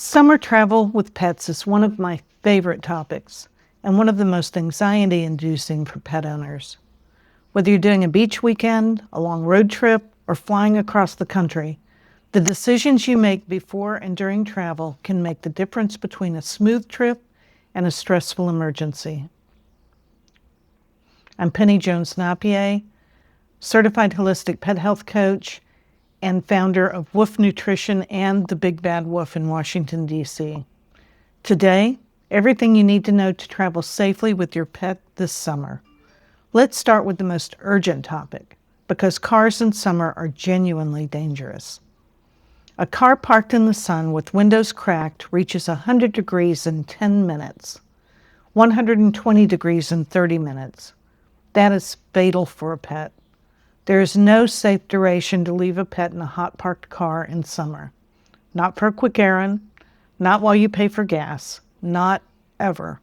Summer travel with pets is one of my favorite topics and one of the most anxiety-inducing for pet owners. Whether you're doing a beach weekend, a long road trip, or flying across the country, the decisions you make before and during travel can make the difference between a smooth trip and a stressful emergency. I'm Penny Jones-Napier, certified holistic pet health coach and founder of Woof Nutrition and the Big Bad Woof in Washington, D.C. Today, everything you need to know to travel safely with your pet this summer. Let's start with the most urgent topic, because cars in summer are genuinely dangerous. A car parked in the sun with windows cracked reaches 100 degrees in 10 minutes, 120 degrees in 30 minutes. That is fatal for a pet. There is no safe duration to leave a pet in a hot parked car in summer. Not for a quick errand, not while you pay for gas, not ever.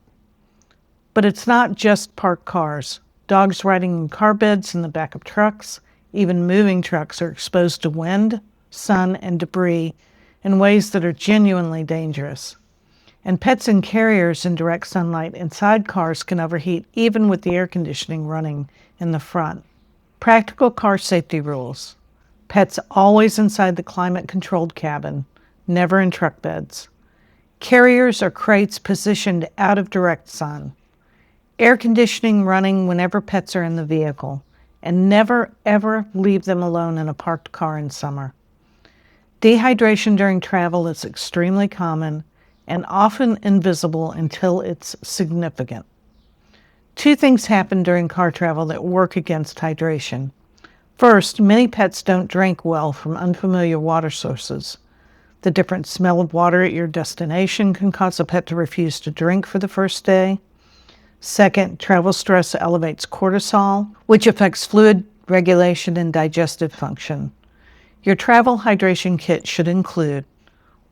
But it's not just parked cars. Dogs riding in car beds in the back of trucks, even moving trucks, are exposed to wind, sun, and debris in ways that are genuinely dangerous. And pets and carriers in direct sunlight inside cars can overheat even with the air conditioning running in the front. Practical car safety rules. Pets always inside the climate-controlled cabin, never in truck beds. Carriers or crates positioned out of direct sun. Air conditioning running whenever pets are in the vehicle. And never, ever leave them alone in a parked car in summer. Dehydration during travel is extremely common and often invisible until it's significant. Two things happen during car travel that work against hydration. First, many pets don't drink well from unfamiliar water sources. The different smell of water at your destination can cause a pet to refuse to drink for the first day. Second, travel stress elevates cortisol, which affects fluid regulation and digestive function. Your travel hydration kit should include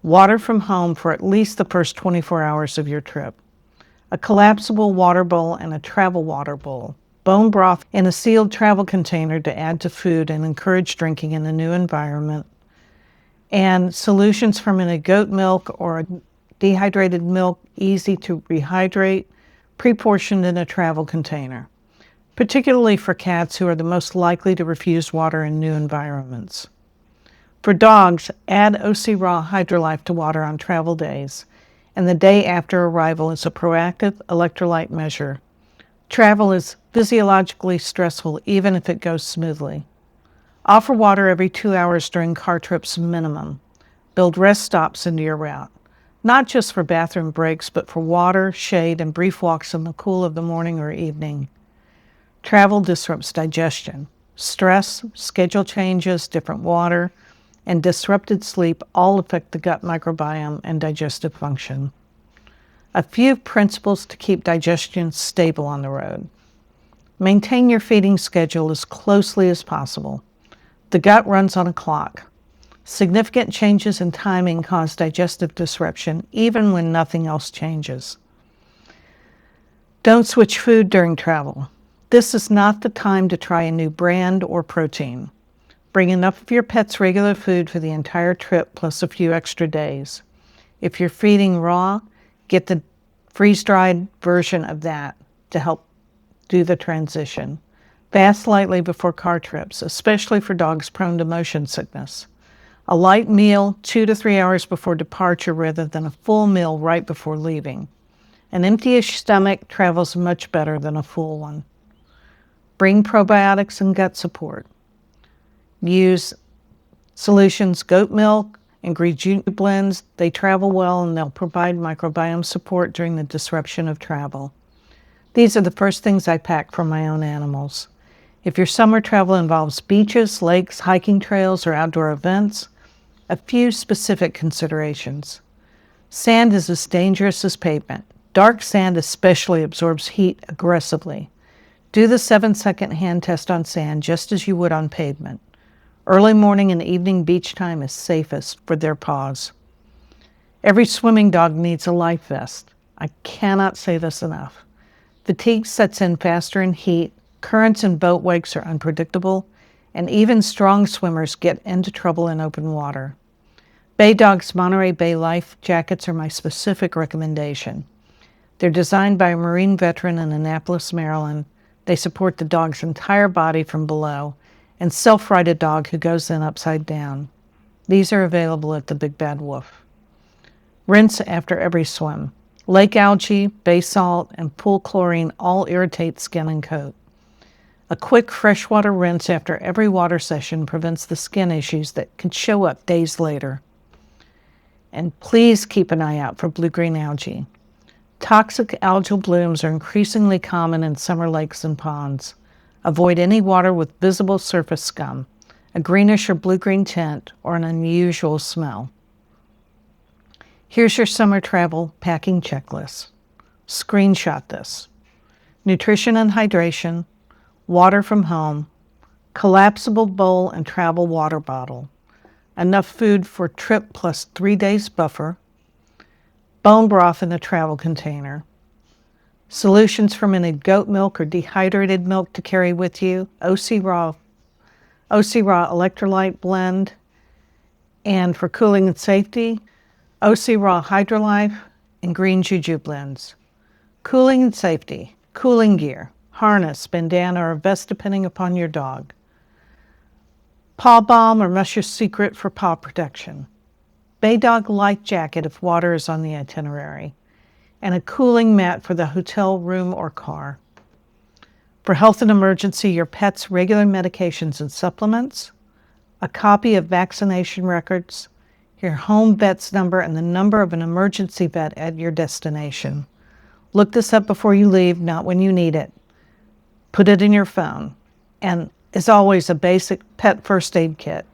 water from home for at least the first 24 hours of your trip, a collapsible water bowl and a travel water bowl, bone broth in a sealed travel container to add to food and encourage drinking in a new environment, and solutions fermented goat milk or dehydrated milk, easy to rehydrate, pre-portioned in a travel container, particularly for cats who are the most likely to refuse water in new environments. For dogs, add OC Raw Hydrolife to water on travel days, and the day after arrival is a proactive electrolyte measure. Travel is physiologically stressful even if it goes smoothly. Offer water every 2 hours during car trips minimum. Build rest stops into your route, not just for bathroom breaks, but for water, shade, and brief walks in the cool of the morning or evening. Travel disrupts digestion. Stress, schedule changes, different water, and disrupted sleep all affect the gut microbiome and digestive function. A few principles to keep digestion stable on the road. Maintain your feeding schedule as closely as possible. The gut runs on a clock. Significant changes in timing cause digestive disruption even when nothing else changes. Don't switch food during travel. This is not the time to try a new brand or protein. Bring enough of your pet's regular food for the entire trip plus a few extra days. If you're feeding raw, get the freeze-dried version of that to help do the transition. Fast slightly before car trips, especially for dogs prone to motion sickness. A light meal 2 to 3 hours before departure rather than a full meal right before leaving. An empty-ish stomach travels much better than a full one. Bring probiotics and gut support. Use Solutions goat milk and Green blends. They travel well and they'll provide microbiome support during the disruption of travel. These are the first things I pack for my own animals. If your summer travel involves beaches, lakes, hiking trails, or outdoor events, a few specific considerations. Sand is as dangerous as pavement. Dark sand especially absorbs heat aggressively. Do the 7-second hand test on sand just as you would on pavement. Early morning and evening beach time is safest for their paws. Every swimming dog needs a life vest. I cannot say this enough. Fatigue sets in faster in heat, currents and boat wakes are unpredictable, and even strong swimmers get into trouble in open water. Bay Dog's Monterey Bay life jackets are my specific recommendation. They're designed by a Marine veteran in Annapolis, Maryland. They support the dog's entire body from below and self-ride a dog who goes in upside down. These are available at the Big Bad Woof. Rinse after every swim. Lake algae, bay salt, and pool chlorine all irritate skin and coat. A quick freshwater rinse after every water session prevents the skin issues that can show up days later. And please keep an eye out for blue-green algae. Toxic algal blooms are increasingly common in summer lakes and ponds. Avoid any water with visible surface scum, a greenish or blue-green tint, or an unusual smell. Here's your summer travel packing checklist. Screenshot this. Nutrition and hydration, water from home, collapsible bowl and travel water bottle, enough food for trip plus 3 days buffer, bone broth in a travel container, solutions for minted goat milk or dehydrated milk to carry with you, OC Raw electrolyte blend, and for cooling and safety, OC Raw Hydrolife and Green Juju blends. Cooling and safety, cooling gear, harness, bandana, or vest depending upon your dog. Paw balm or Musher Secret for paw protection. Bay Dog life jacket if water is on the itinerary. And a cooling mat for the hotel room or car. For health and emergency, your pet's regular medications and supplements, a copy of vaccination records, your home vet's number, and the number of an emergency vet at your destination. Look this up before you leave, not when you need it. Put it in your phone. And as always, a basic pet first aid kit.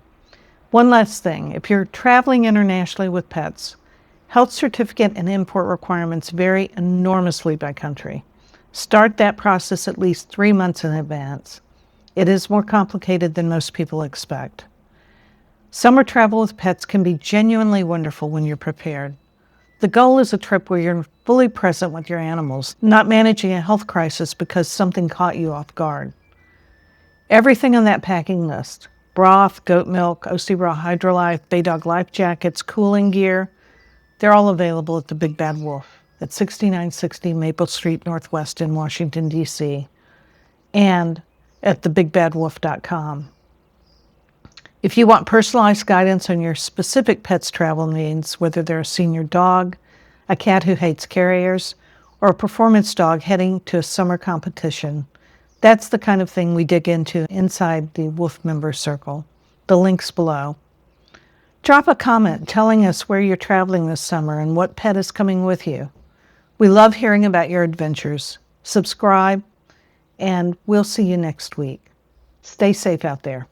One last thing, if you're traveling internationally with pets, health certificate and import requirements vary enormously by country. Start that process at least 3 months in advance. It is more complicated than most people expect. Summer travel with pets can be genuinely wonderful when you're prepared. The goal is a trip where you're fully present with your animals, not managing a health crisis because something caught you off guard. Everything on that packing list, broth, goat milk, OC Raw Hydrolife, Bay Dog life jackets, cooling gear, they're all available at the Big Bad Wolf at 6960 Maple Street Northwest in Washington, D.C., and at thebigbadwolf.com. If you want personalized guidance on your specific pet's travel needs, whether they're a senior dog, a cat who hates carriers, or a performance dog heading to a summer competition, that's the kind of thing we dig into inside the Woof Member Circle. The link's below. Drop a comment telling us where you're traveling this summer and what pet is coming with you. We love hearing about your adventures. Subscribe, and we'll see you next week. Stay safe out there.